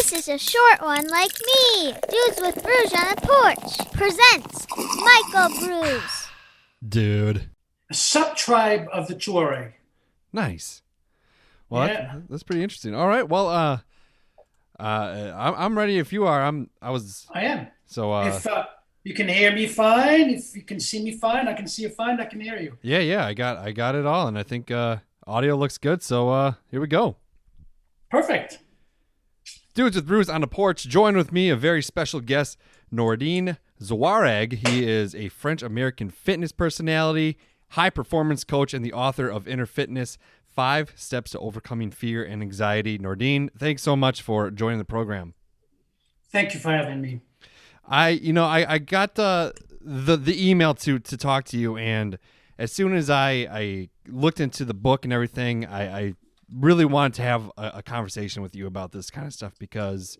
This is a short one like me. Dudes with Brews on the Porch presents Michael Brews. Dude. A sub-tribe of the Zouareg. Nice. Well, Yeah. that's pretty interesting. All right. Well, I'm ready if you are. I am. So, If you can hear me fine, if you can see me fine, I can see you fine, I can hear you. yeah, I got it all, and I think audio looks good. So, here we go. Perfect. Dudes with Brews on the Porch. Join with me a very special guest, Nordine Zouareg. He is a French-American fitness personality, high-performance coach, and the author of InnerFitness, 5 Steps to Overcoming Fear and Anxiety. Nordine, thanks so much for joining the program. Thank you for having me. I got the email to talk to you, and as soon as I looked into the book and everything, I really wanted to have a conversation with you about this kind of stuff, because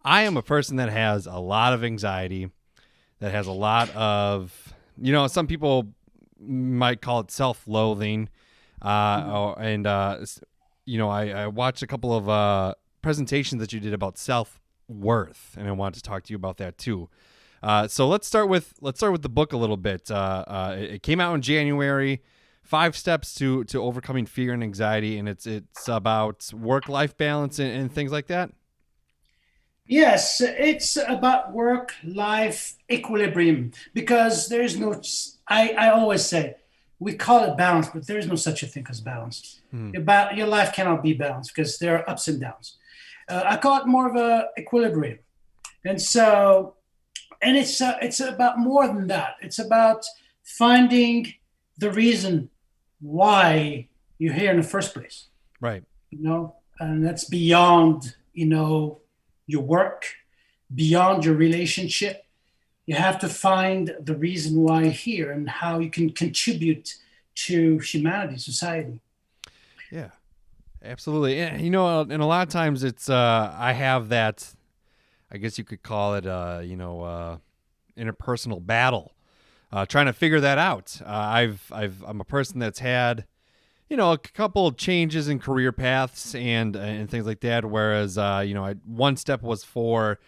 I am a person that has a lot of anxiety, that has a lot of, some people might call it self-loathing. I watched a couple of presentations that you did about self-worth, and I wanted to talk to you about that too. So let's start with the book a little bit. It came out in January. 5 Steps to Overcoming Fear and Anxiety, and it's about work-life balance and things like that. Yes, it's about work-life equilibrium, because there is no, I always say, we call it balance, but there is no such a thing as balance. Your life cannot be balanced because there are ups and downs. I call it more of a equilibrium. And so, and it's about more than that. It's about finding the reason why you're here in the first place. Right. And that's beyond, your work, beyond your relationship. You have to find the reason why you're here and how you can contribute to humanity, society. Yeah, absolutely. And, and a lot of times it's, I have that, I guess you could call it, interpersonal battle, trying to figure that out. I'm a person that's had, a couple of changes in career paths and things like that. Whereas, one step was for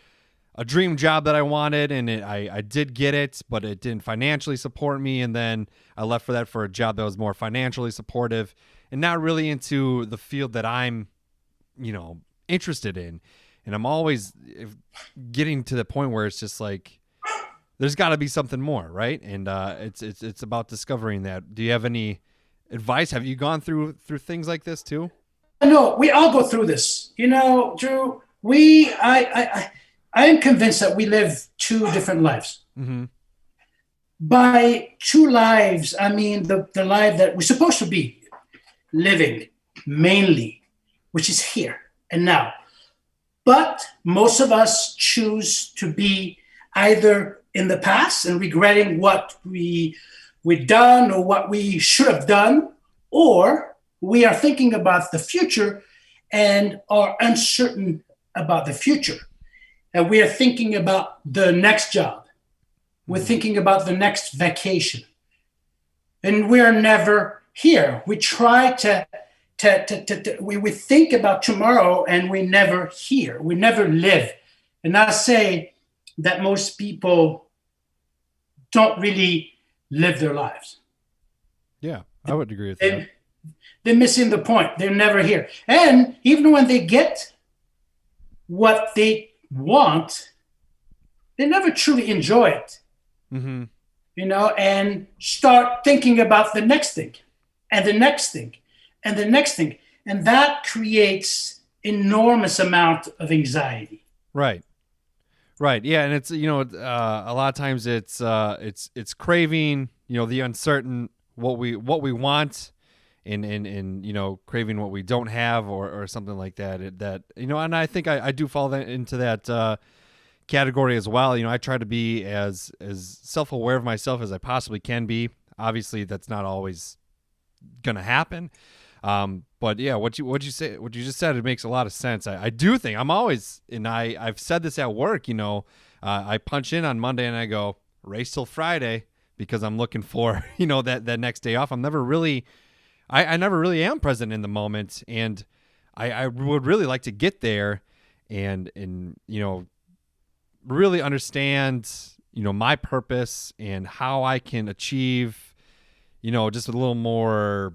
a dream job that I wanted, and I did get it, but it didn't financially support me. And then I left for a job that was more financially supportive and not really into the field that I'm, interested in. And I'm always getting to the point where it's just like, there's got to be something more, right? And it's about discovering that. Do you have any advice? Have you gone through things like this too? No, we all go through this. Drew, I am convinced that we live 2 different lives. Mm-hmm. By 2 lives, I mean the life that we're supposed to be living mainly, which is here and now. But most of us choose to be either in the past and regretting what we've done or what we should have done, or we are thinking about the future and are uncertain about the future. And we are thinking about the next job. We're thinking about the next vacation. And we're never here. We try we think about tomorrow and we never here. We never live. And I say that most people don't really live their lives. Yeah, I would agree with that. They're missing the point. They're never here. And even when they get what they want, they never truly enjoy it. Mm-hmm. And start thinking about the next thing and the next thing and the next thing. And that creates enormous amount of anxiety. Right. Yeah. And it's, a lot of times it's craving, the uncertain, what we want and craving what we don't have or something like that, and I think I do fall into that, category as well. I try to be as self-aware of myself as I possibly can be. Obviously that's not always going to happen. But yeah, what you just said, it makes a lot of sense. I do think I'm always, and I've said this at work, I punch in on Monday and I go race till Friday because I'm looking for, that next day off. I'm never really, I never really am present in the moment. And I would really like to get there and really understand, my purpose and how I can achieve, just a little more,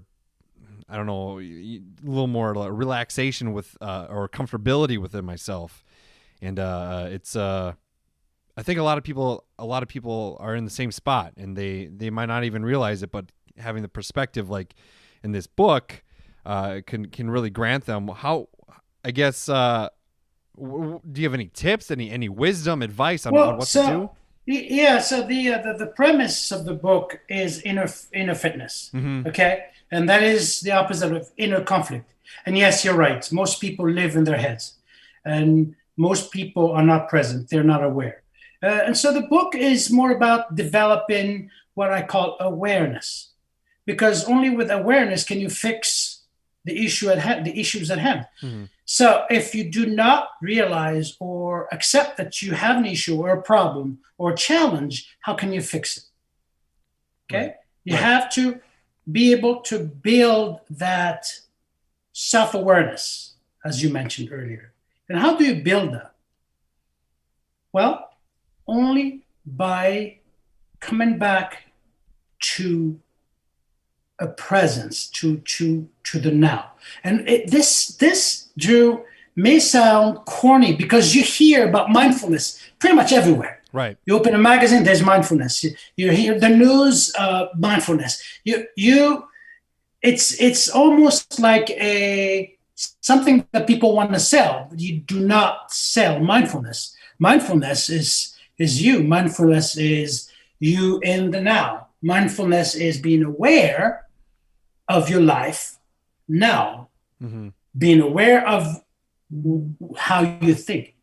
I don't know, a little more relaxation with, or comfortability within myself. And it's, I think a lot of people are in the same spot, and they might not even realize it, but having the perspective, like in this book, can really grant them how, I guess, do you have any tips, any wisdom, advice on what to do? Yeah, so the premise of the book is inner fitness, okay? And that is the opposite of inner conflict. And yes, you're right. Most people live in their heads, and most people are not present. They're not aware. And so the book is more about developing what I call awareness, because only with awareness can you fix the issues at hand. So if you do not realize or accept that you have an issue or a problem or a challenge, how can you fix it? Okay. Right. You have to be able to build that self-awareness, as you mentioned earlier. And how do you build that? Well, only by coming back to a presence, to the now. And this, Drew, may sound corny because you hear about mindfulness pretty much everywhere. Right. You open a magazine, there's mindfulness. You hear the news, mindfulness. It's almost like something that people want to sell. You do not sell mindfulness. Mindfulness is you. Mindfulness is you in the now. Mindfulness is being aware of your life now, being aware of how you think,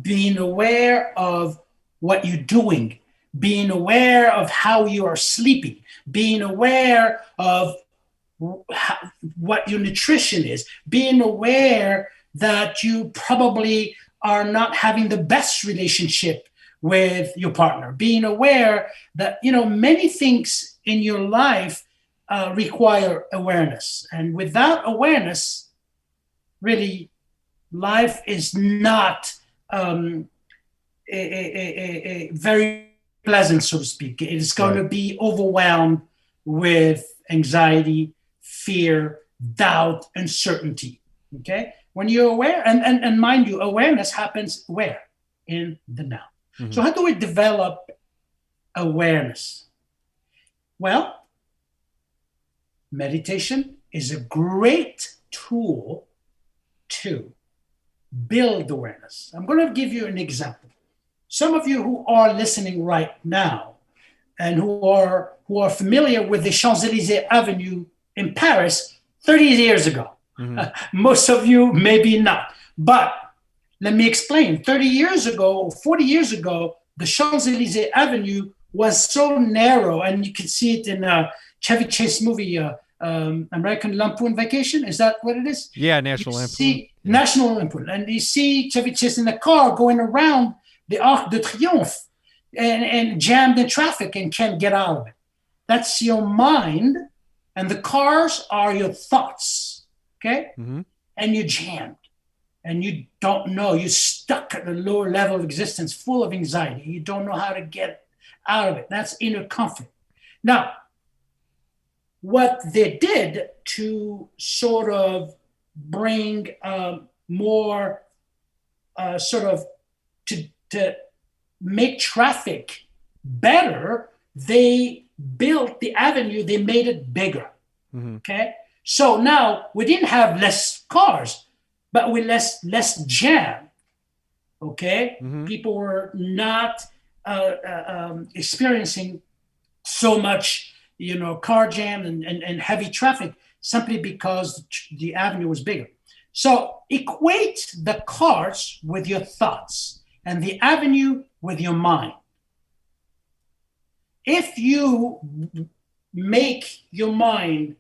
being aware of what you're doing, being aware of how you are sleeping, being aware of what your nutrition is, being aware that you probably are not having the best relationship with your partner, being aware that, many things in your life require awareness. And without awareness, really, life is not a very pleasant, so to speak. It is going to be overwhelmed with anxiety, fear, doubt, uncertainty. Okay? When you're aware, and mind you, awareness happens where? In the now. So how do we develop awareness? Well, meditation is a great tool to build awareness. I'm going to give you an example. Some of you who are listening right now and who are familiar with the Champs-Élysées Avenue in Paris 30 years ago. Most of you maybe not. But let me explain. 30 years ago, 40 years ago, the Champs-Élysées Avenue was so narrow, and you can see it in a Chevy Chase movie, American Lampoon Vacation. Is that what it is? Yeah, National Lampoon. National Lampoon. And you see Chevy Chase in the car going around the Arc de Triomphe and jammed in traffic and can't get out of it. That's your mind, and the cars are your thoughts, okay? And you're jammed, and you don't know. You're stuck at a lower level of existence, full of anxiety. You don't know how to get out of it. That's inner conflict. Now, what they did to sort of bring more to make traffic better, they built the avenue, they made it bigger. Okay? So now we didn't have less cars, but we less jam. Okay? People were not experiencing so much, car jam and heavy traffic simply because the avenue was bigger. So equate the cars with your thoughts and the avenue with your mind. If you make your mind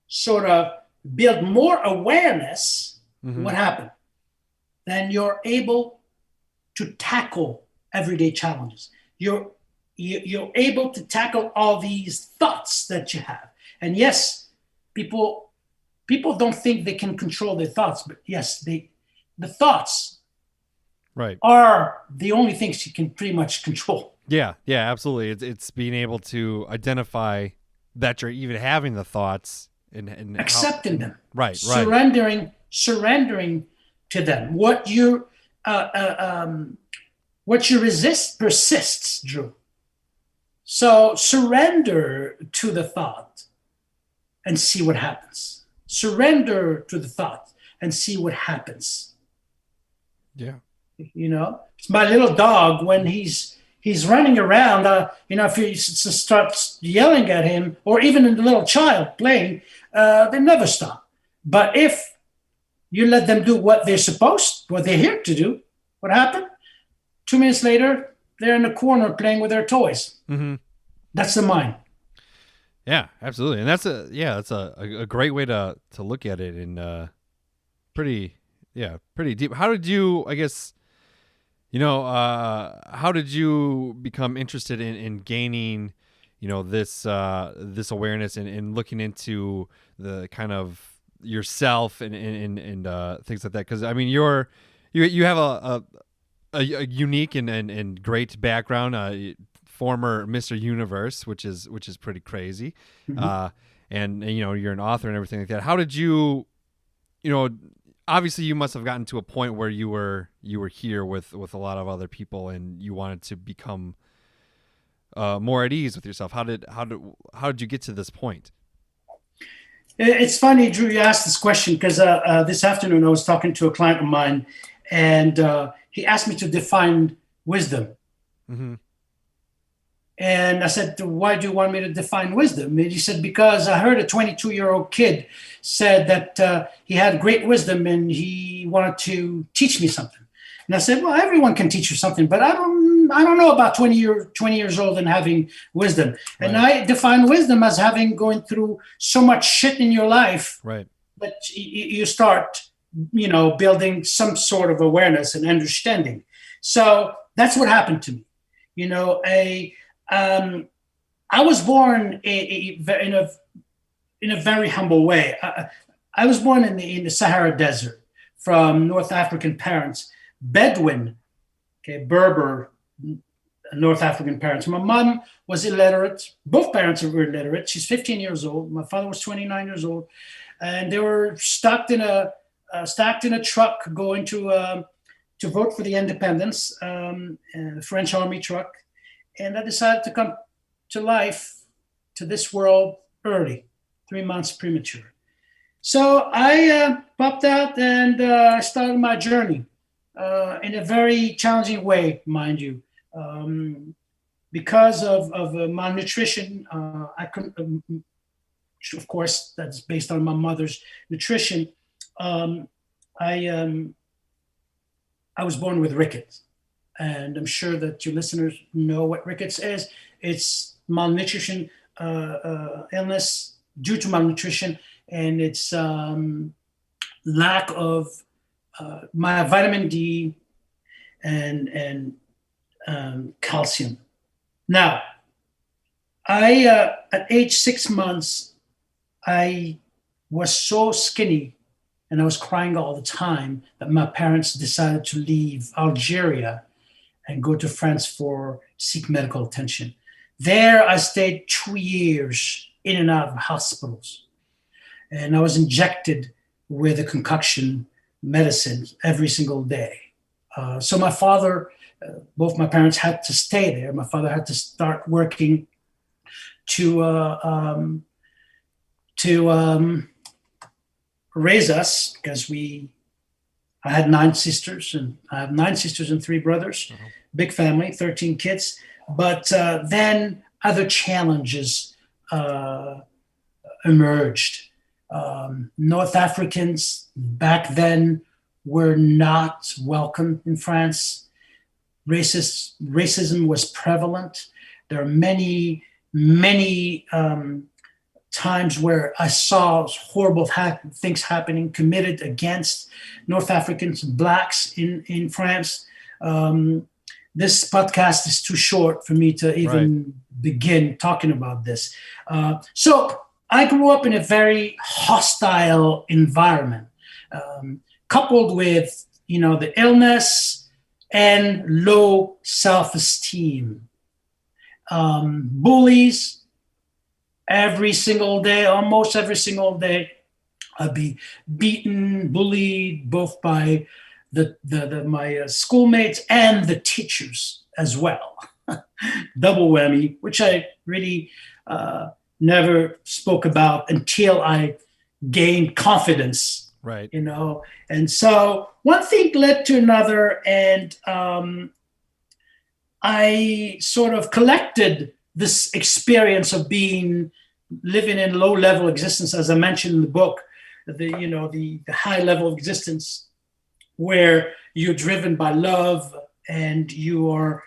sort of build more awareness, what happened? Then you're able to tackle everyday challenges. You're able to tackle all these thoughts that you have. And yes, people don't think they can control their thoughts, but yes, the thoughts Right. are the only things you can pretty much control. Yeah, absolutely. It's being able to identify that you're even having the thoughts and how. Accepting them, Right. surrendering to them. What you resist persists, Drew. So surrender to the thought and see what happens. Surrender to the thought and see what happens. Yeah. It's my little dog when he's running around. If you start yelling at him, or even a little child playing, they never stop. But if you let them do what they're here to do, what happened? 2 minutes later, they're in the corner playing with their toys. Mm-hmm. That's the mind. Yeah, absolutely, and that's a great way to look at it, and pretty deep. How did you, I guess, how did you become interested in gaining, this awareness and looking into the kind of yourself and things like that? Because I mean, you have a unique and great background. Former Mr. Universe, which is pretty crazy. Mm-hmm. And you're an author and everything like that. How did you, obviously you must have gotten to a point where you were here with a lot of other people, and you wanted to become more at ease with yourself. How did you get to this point? It's funny, Drew, you asked this question because this afternoon I was talking to a client of mine, and he asked me to define wisdom. Mm-hmm. And I said, why do you want me to define wisdom? And he said, because I heard a 22-year-old kid said that he had great wisdom and he wanted to teach me something. And I said, well, everyone can teach you something, but I don't know about 20 years old and having wisdom. Right. And I define wisdom as having going through so much shit in your life, right, that you start, building some sort of awareness and understanding. So that's what happened to me. I was born in a very humble way. I was born in the Sahara Desert from North African parents, Bedouin, Berber, North African parents. My mom was illiterate. Both parents were illiterate. She's 15 years old. My father was 29 years old, and they were stacked in a truck going to vote for the independence, the French army truck. And I decided to come to life, to this world early, 3 months premature. So I popped out and started my journey in a very challenging way, mind you. Because of malnutrition, I couldn't, of course, that's based on my mother's nutrition. I was born with rickets. And I'm sure that your listeners know what rickets is. It's malnutrition, illness due to malnutrition, and it's lack of my vitamin D and calcium. Now, I at age 6 months, I was so skinny and I was crying all the time that my parents decided to leave Algeria and go to France for seek medical attention. There, I stayed 2 years in and out of hospitals. And I was injected with a concoction medicine every single day. So my father, both my parents had to stay there. My father had to start working to raise us because I had 9 sisters, and I have 9 sisters and 3 brothers. Uh-huh. Big family, 13 kids. But then other challenges emerged. North Africans back then were not welcome in France. Racism was prevalent. There are many times where I saw horrible things happening committed against North Africans, blacks in France. This podcast is too short for me to even begin talking about this. So I grew up in a very hostile environment, coupled with, the illness, and low self-esteem. Bullies every single day, almost every single day. I'd be beaten, bullied, both by my schoolmates and the teachers as well. Double whammy, which I really never spoke about until I gained confidence. Right. And so one thing led to another, and I sort of collected this experience of living in low level existence, as I mentioned in the book, the high level of existence where you're driven by love, and you are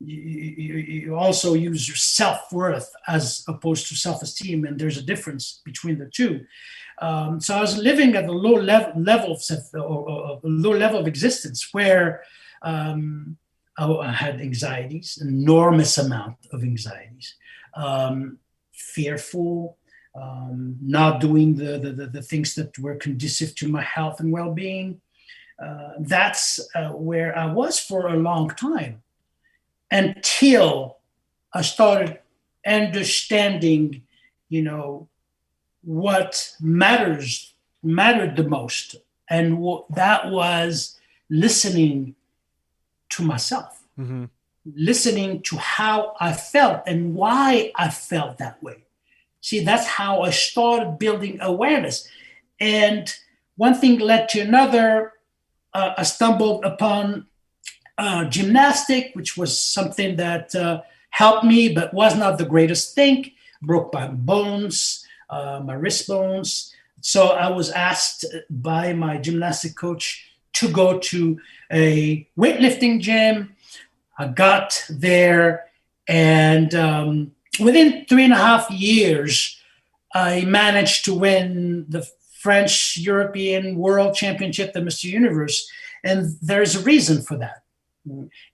you also use your self-worth as opposed to self-esteem, and there's a difference between the two. So I was living at a low level of existence where I had anxieties, enormous amount of anxieties, fearful, not doing the things that were conducive to my health and well-being. That's where I was for a long time, until I started understanding, what mattered the most, and that was listening to myself, listening to how I felt and why I felt that way. See, that's how I started building awareness. And one thing led to another. I stumbled upon gymnastic, which was something that helped me, but was not the greatest thing. Broke my bones, my wrist bones. So I was asked by my gymnastic coach to go to a weightlifting gym. I got there, and within 3.5 years, I managed to win the French European World Championship, the Mr. Universe. And there's a reason for that.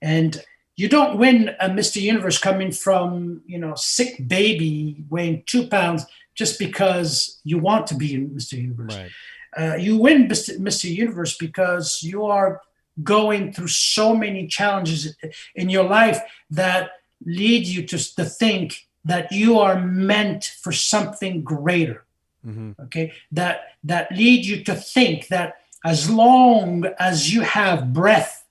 And you don't win a Mr. Universe coming from, sick baby weighing 2 pounds just because you want to be in Mr. Universe. Right. You win Mr. Universe because you are going through so many challenges in your life that lead you to think that you are meant for something greater. Okay, that lead you to think that as long as you have breath,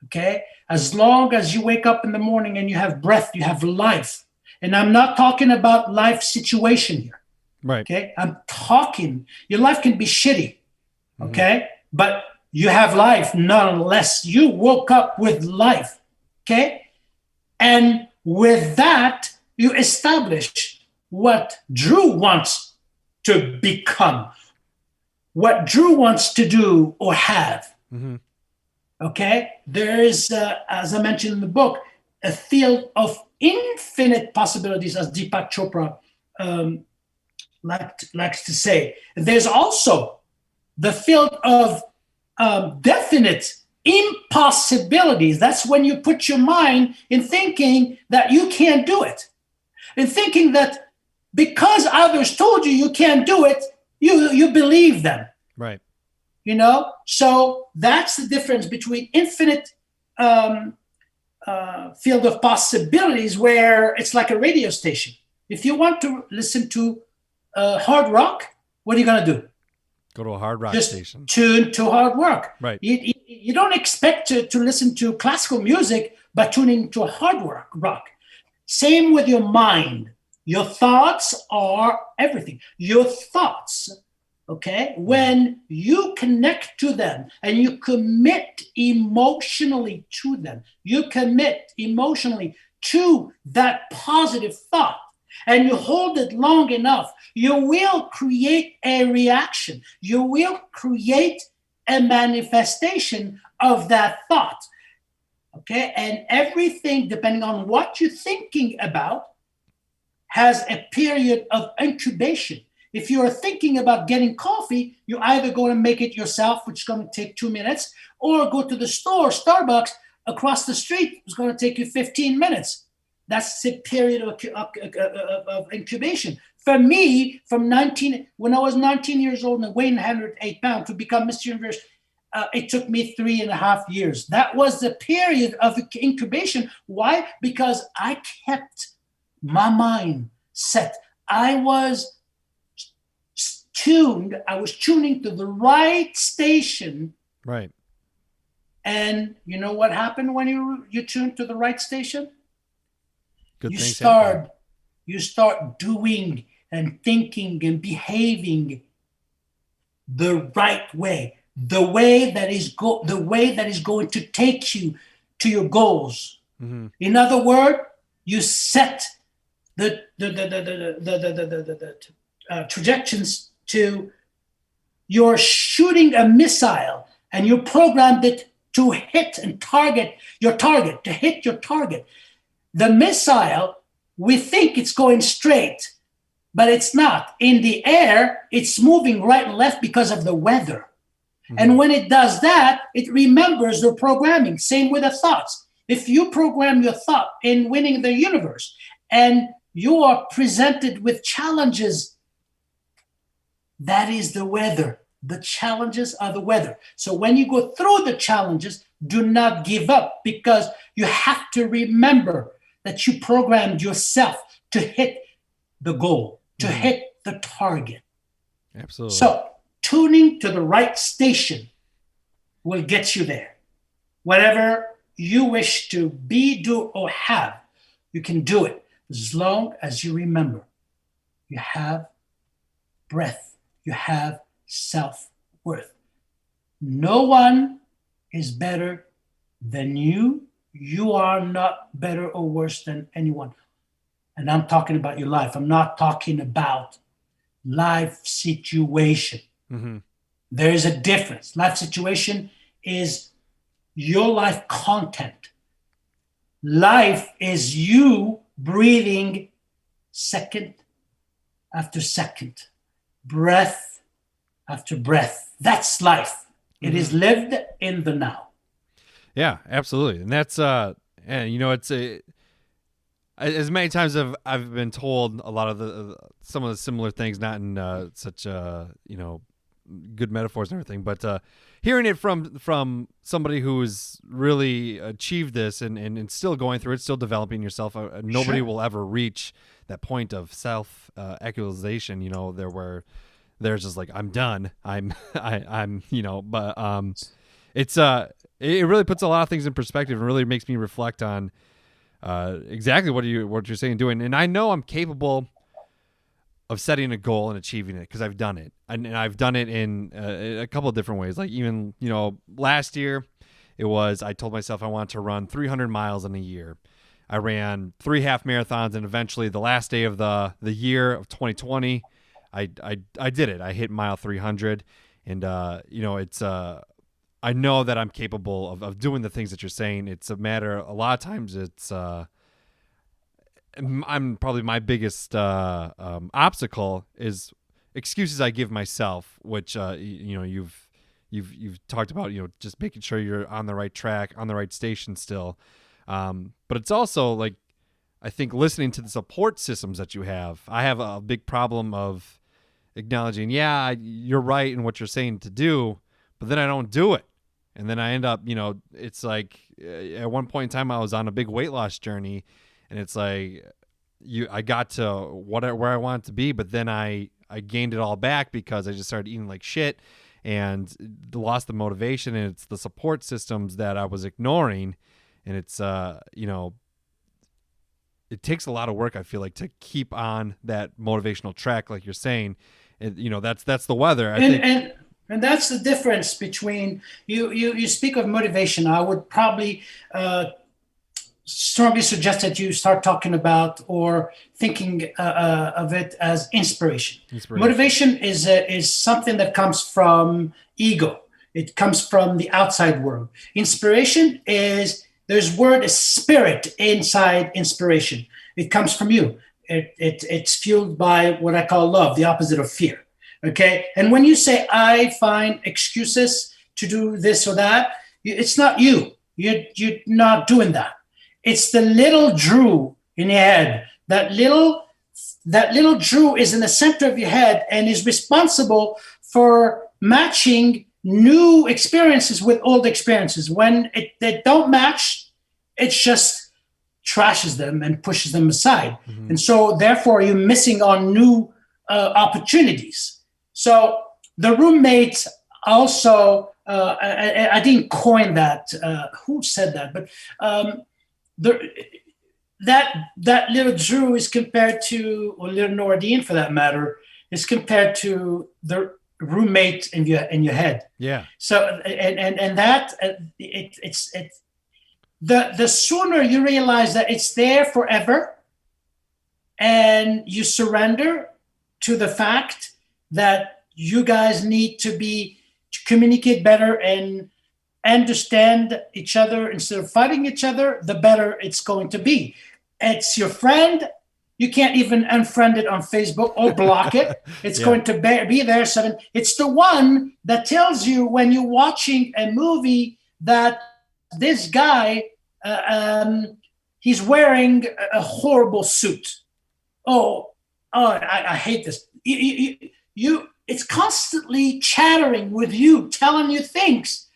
okay, as long as you wake up in the morning and you have breath, you have life. And I'm not talking about life situation here. Right. Okay, I'm talking, your life can be shitty, okay, but you have life nonetheless. You woke up with life, okay, and with that, you establish what Drew wants to become, what Drew wants to do or have. Okay, there is, as I mentioned in the book, a field of infinite possibilities, as Deepak Chopra likes to say. There's also the field of definite impossibilities. That's when you put your mind in thinking that you can't do it, in thinking that because others told you can't do it, you believe them. Right. So that's the difference between infinite field of possibilities, where it's like a radio station. If you want to listen to hard rock, what are you going to do? Go to a hard rock Just station. tune to hard rock. Right. You don't expect to listen to classical music by tuning to a hard rock. Same with your mind. Your thoughts are everything. Your thoughts, okay? When you connect to them and you commit emotionally to them, you commit emotionally to that positive thought, and you hold it long enough, you will create a reaction. You will create a manifestation of that thought, okay? And everything, depending on what you're thinking about, has a period of incubation. If you're thinking about getting coffee, you're either going to make it yourself, which is going to take 2 minutes, or go to the store, Starbucks, across the street, it's going to take you 15 minutes. That's the period of incubation. For me, when I was 19 years old and weighing 108 pounds to become Mr. Universe, it took me 3.5 years. That was the period of incubation. Why? Because I kept my mind set. I was tuning to the right station. Right. And you know what happened when you tune to the right station? Good you things start happen. you start doing and thinking and behaving the right way, the way that is going to take you to your goals. Mm-hmm. In other words, you set the trajectories to, you're shooting a missile and you programmed it to hit and target your target, to hit your target. The missile, we think it's going straight, but it's not. In the air, it's moving right and left because of the weather. Mm-hmm. And when it does that, it remembers the programming. Same with the thoughts. If you program your thought in winning the universe and you are presented with challenges, that is the weather. The challenges are the weather. So when you go through the challenges, do not give up, because you have to remember that you programmed yourself to hit the goal, to hit the target. Absolutely. So tuning to the right station will get you there. Whatever you wish to be, do, or have, you can do it as long as you remember you have breath, you have self-worth. No one is better than you. You are not better or worse than anyone. And I'm talking about your life. I'm not talking about life situation. Mm-hmm. There is a difference. Life situation is your life content. Life is you breathing second after second, breath after breath. That's life. It is lived in the now. Yeah, absolutely. And that's and you know, it's as many times I've been told a lot of some of the similar things, not in such you know, good metaphors and everything, but hearing it from somebody who's really achieved this and still going through it, still developing yourself. Nobody Sure. will ever reach that point of self actualization. You know, where there's just like, I'm done. I'm you know, but it's it really puts a lot of things in perspective and really makes me reflect on exactly what you're saying and doing. And I know I'm capable of setting a goal and achieving it because I've done it, and I've done it in a couple of different ways. Like, even, you know, last year I told myself I wanted to run 300 miles in a year. I ran 3 half marathons, and eventually the last day of the year of 2020, I did it. I hit mile 300, and you know, it's I know that I'm capable of doing the things that you're saying. It's a matter, a lot of times it's I'm probably my biggest obstacle is excuses I give myself, which you know, you've talked about, you know, just making sure you're on the right track, on the right station still. But it's also like, I think listening to the support systems that you have. I have a big problem of acknowledging, yeah, you're right in what you're saying to do, but then I don't do it. And then I end up, you know, it's like at one point in time I was on a big weight loss journey, and it's like I got to where I wanted to be, but then I gained it all back because I just started eating like shit and lost the motivation. And it's the support systems that I was ignoring. And it's, you know, it takes a lot of work, I feel like, to keep on that motivational track, like you're saying. And, you know, that's the weather. I think. And that's the difference between you speak of motivation. I would probably strongly suggest that you start talking about or thinking of it as inspiration. Motivation is something that comes from ego. It comes from the outside world. Inspiration is, there's word is spirit inside inspiration. It comes from you. It's fueled by what I call love, the opposite of fear. Okay. And when you say, I find excuses to do this or that, it's not you. You're not doing that. It's the little Drew in your head. That little Drew is in the center of your head and is responsible for matching new experiences with old experiences. When they don't match, it just trashes them and pushes them aside. And so therefore you're missing on new opportunities. So the roommates also, I didn't coin that. Who said that? But that little Drew is compared to, or little Nordine for that matter, is compared to the roommate in your head. Yeah. So and that it's the sooner you realize that it's there forever, and you surrender to the fact that you guys need to communicate better and understand each other instead of fighting each other, the better it's going to be. It's your friend. You can't even unfriend it on Facebook or block it. It's going to be there. So it's the one that tells you when you're watching a movie that this guy, he's wearing a horrible suit. I hate this. It's constantly chattering with you, telling you things.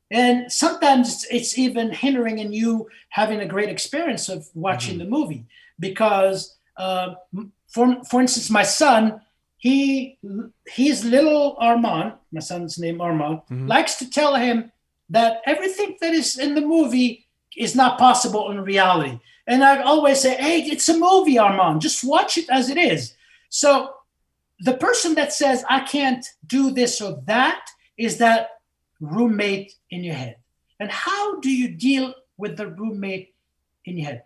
And sometimes it's even hindering in you having a great experience of watching the movie. Because, for instance, my son, he's little Armand, my son's name Armand, likes to tell him that everything that is in the movie is not possible in reality. And I always say, hey, it's a movie, Armand. Just watch it as it is. So the person that says, I can't do this or that, is that roommate in your head. And how do you deal with the roommate in your head?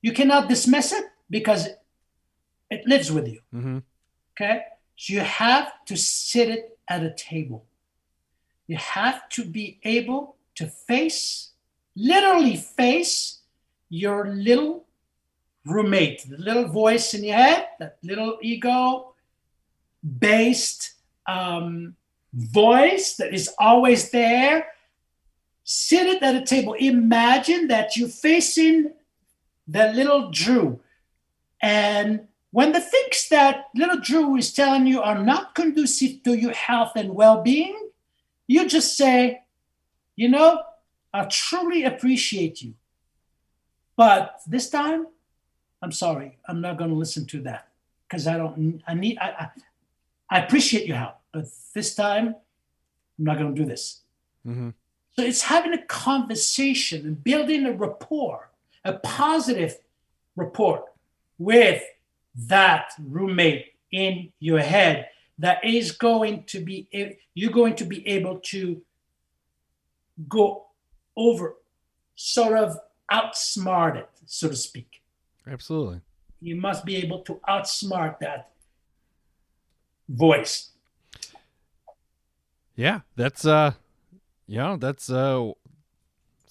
You cannot dismiss it because it lives with you. Okay? So you have to sit it at a table. You have to be able to literally face your little roommate, the little voice in your head, that little ego-based voice that is always there. Sit it at a table. Imagine that you're facing the little Drew. And when the things that little Drew is telling you are not conducive to your health and well-being, you just say, I truly appreciate you. But this time, I'm sorry, I'm not going to listen to that because I appreciate your help, but this time I'm not going to do this. So it's having a conversation and building a rapport, a positive rapport with that roommate in your head that is going to be, you're going to be able to go over, sort of outsmart it, so to speak. Absolutely. You must be able to outsmart that voice. Yeah, that's a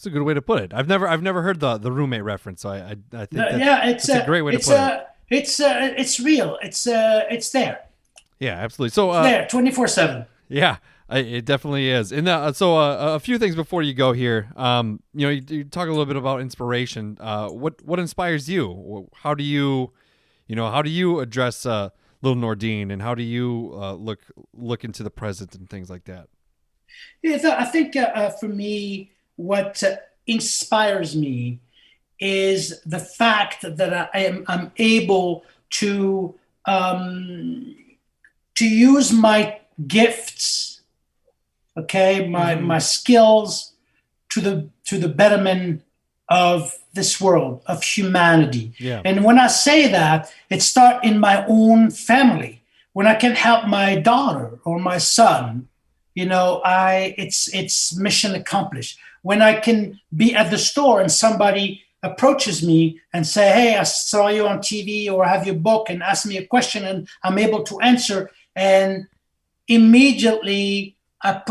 good way to put it. I've never heard the roommate reference, so I think that's a great way to put it. It's real. It's there. Yeah, absolutely. So it's there 24/7. Yeah, it definitely is. And so a few things before you go here. You talk a little bit about inspiration. What inspires you? How do you address little Nordine, and how do you look into the present and things like that? Yeah, I think for me, what inspires me is the fact that I'm able to use my gifts, okay, my skills to the betterment of this world, of humanity. Yeah. And when I say that, it starts in my own family. When I can help my daughter or my son, it's mission accomplished. When I can be at the store and somebody approaches me and say, hey, I saw you on TV or have your book, and ask me a question and I'm able to answer, and immediately I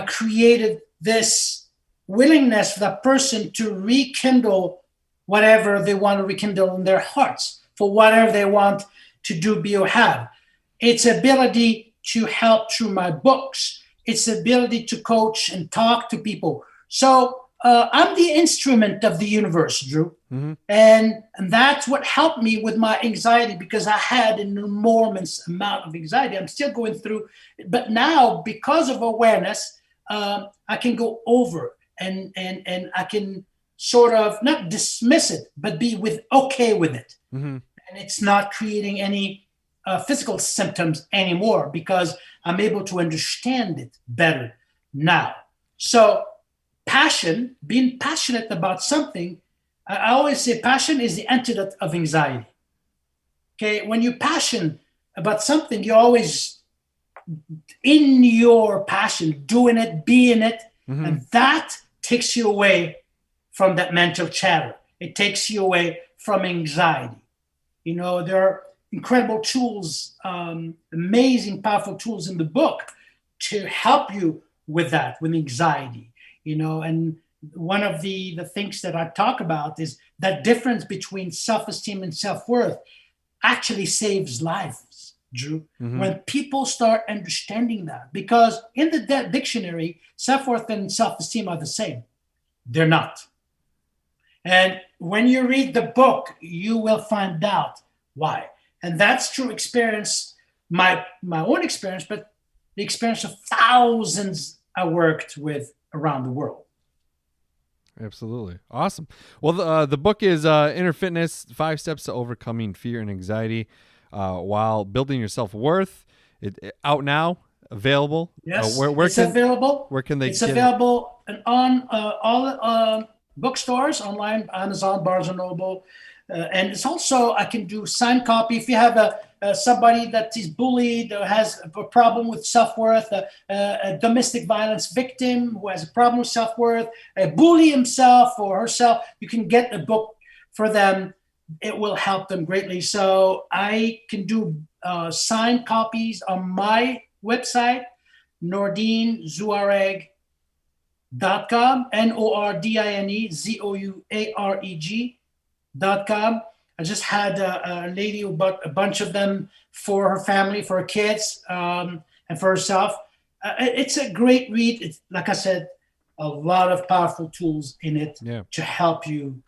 created this willingness for that person to rekindle whatever they want to rekindle in their hearts for whatever they want to do, be, or have. It's ability to help through my books. It's ability to coach and talk to people. So I'm the instrument of the universe, Drew. And that's what helped me with my anxiety, because I had an enormous amount of anxiety. I'm still going through, but now because of awareness, I can go over and I can sort of not dismiss it, but be okay with it. Mm-hmm. And it's not creating any physical symptoms anymore because I'm able to understand it better now. So being passionate about something, I always say passion is the antidote of anxiety. Okay, when you're passionate about something, you're always in your passion, doing it, being it, Mm-hmm. and that takes you away from that mental chatter. It takes you away from anxiety. There are incredible tools, amazing, powerful tools in the book to help you with that, with anxiety. And one of the things that I talk about is that difference between self-esteem and self-worth actually saves lives, Drew. Mm-hmm. When people start understanding that, because in the dictionary, self-worth and self-esteem are the same. They're not. And when you read the book, you will find out why. And that's true experience, my own experience, but the experience of thousands I worked with around the world. Absolutely. Awesome. Well, the book is InnerFitness, 5 Steps to Overcoming Fear and Anxiety while Building Your Self-Worth. It out now, available. Yes, Where it's can, available. Where can they It's get available on all bookstores, online, Amazon, Barnes & Noble. And it's also, I can do signed copy. If you have somebody that is bullied or has a problem with self-worth, a domestic violence victim who has a problem with self-worth, a bully himself or herself, you can get a book for them. It will help them greatly. So I can do signed copies on my website, Nordine Zouareg.com, NORDINE ZOUAREG.com. I just had a lady who bought a bunch of them for her family, for her kids, and for herself. It's a great read. It's, like I said, a lot of powerful tools in it to help you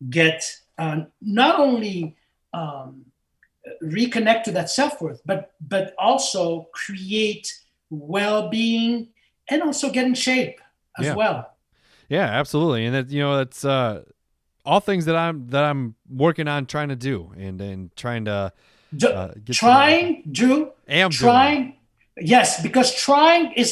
get not only reconnect to that self-worth, but also create well-being and also get in shape as well. Yeah, absolutely. And that's all things that I'm working on trying to do and trying to Drew. Yes, because trying is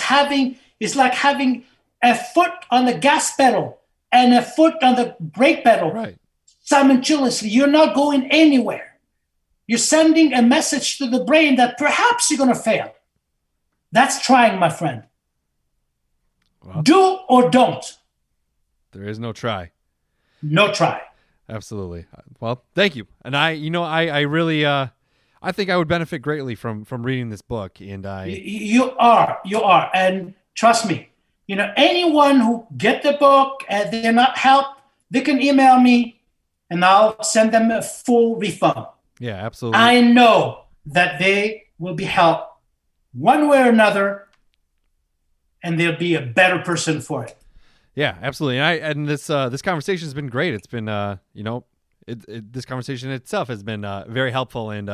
like having a foot on the gas pedal and a foot on the brake pedal. Right. Simultaneously, you're not going anywhere. You're sending a message to the brain that perhaps you're going to fail. That's trying, my friend. Well, do or don't. There is no try. No try. Absolutely. Well, thank you. And I really, I think I would benefit greatly from reading this book. And you are. And trust me, anyone who get the book and they're not helped, they can email me and I'll send them a full refund. Yeah, absolutely. I know that they will be helped one way or another, and they'll be a better person for it. Yeah, absolutely. And this conversation has been great. It's been this conversation itself has been very helpful and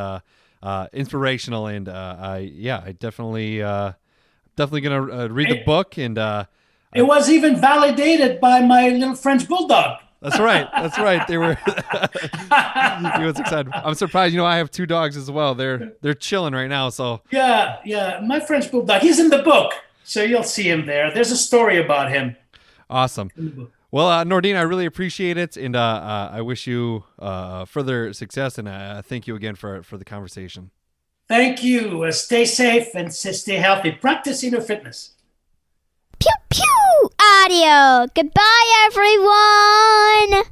inspirational. And I definitely gonna read the book. And it was even validated by my little French bulldog. That's right. They were. He was excited. I'm surprised. I have 2 dogs as well. They're chilling right now. So yeah. My French bulldog. He's in the book, so you'll see him there. There's a story about him. Awesome. Well, Nordine, I really appreciate it, and I wish you further success. And thank you again for the conversation. Thank you. Stay safe and stay healthy. Practice InnerFitness. Pew pew! Audio. Goodbye, everyone.